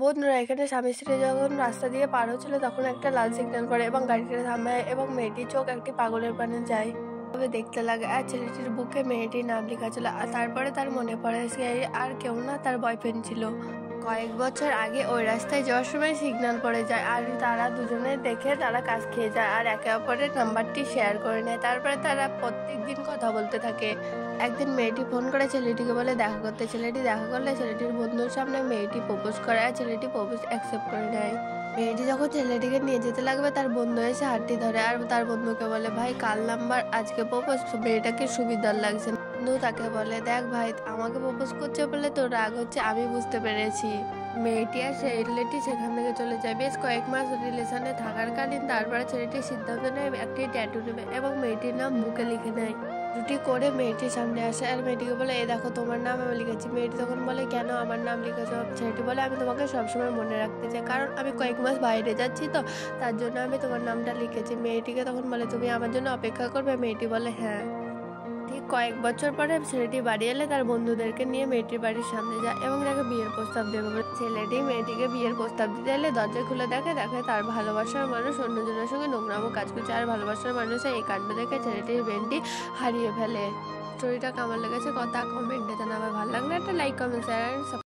বন্ধুরা, এখানে স্বামী স্ত্রী যখন রাস্তা দিয়ে পার হচ্ছিল তখন একটা লাল সিগন্যাল পড়ে এবং গাড়িটা থামায় এবং মেয়েটির চোখ একটি পাগলের পানে যায়। তবে দেখতে লাগে আর ছেলেটির বুকে মেয়েটির নাম লেখা ছিল। আর তারপরে তার মনে পড়ে সে আর কেউ না, তার বয়ফ্রেন্ড ছিল। কয়েক বছর আগে ওই রাস্তায় যাওয়ার সময় সিগন্যাল পড়ে যায় আর তারা দুজনে দেখে তারা কাজ খেয়ে যায় আর একে অপরের নাম্বারটি শেয়ার করে নেয়। তারপরে তারা প্রত্যেকদিন কথা বলতে থাকে। একদিন মেয়েটি ফোন করে ছেলেটিকে বলে দেখা করতে। ছেলেটি দেখা করলে ছেলেটির বন্ধুর সামনে মেয়েটি প্রপোজ করে আর ছেলেটি প্রপোজ অ্যাকসেপ্ট করে নেয়। মেয়েটি যখন ছেলেটিকে নিয়ে যেতে লাগবে তার বন্ধু এসে হাতটি ধরে আর তার বন্ধুকে বলে, ভাই কাল নাম্বার আজকে প্রপোজ, মেয়েটাকে সুবিধার লাগছে। বন্ধু তাকে বলে, দেখ ভাই, আমাকে প্রপোজ করছে বলে তোর রাগ হচ্ছে, আমি বুঝতে পেরেছি। মেয়েটি আর ছেলেটি সেখান থেকে চলে যায়। বেশ কয়েক মাস রিলেশনে থাকার কালীন তারপরে ছেলেটি সিদ্ধান্ত নেয় একটি ট্যাটু নেবে এবং মেয়েটির নাম বুকে লিখে নেয়। ট্যাটুটি করে মেয়েটির সামনে আসে আর মেয়েটিকে বলে, এ দেখো তোমার নাম আমি লিখেছি। মেয়েটি তখন বলে, কেন আমার নাম লিখেছ? ছেলেটি বলে, আমি তোমাকে সবসময় মনে রাখতে চাই, কারণ আমি কয়েক মাস বাইরে যাচ্ছি তো তার জন্য আমি তোমার নামটা লিখেছি। মেয়েটিকে তখন বলে, তুমি আমার জন্য অপেক্ষা করবে? মেয়েটি বলে, হ্যাঁ। ঠিক কয়েক বছর পরে ছেলেটি বাড়ি এলে তার বন্ধুদেরকে নিয়ে মেয়েটির বাড়ির সামনে যায় এবং তাকে বিয়ের প্রস্তাব দেবে বলে। ছেলেটি মেয়েটিকে বিয়ের প্রস্তাব দিতে এলে দরজা খুলে দেখে তার ভালোবাসার মানুষ অন্যজনের সঙ্গে নোংরামো কাজ করছে। আর ভালোবাসার মানুষের এই কাণ্ড দেখে ছেলেটির ব্রেনটি হারিয়ে ফেলে। স্টোরিটা কেমন লেগেছে কথা কমেন্টে জানাবে। ভালো লাগলে একটা লাইক, কমেন্ট, শেয়ার।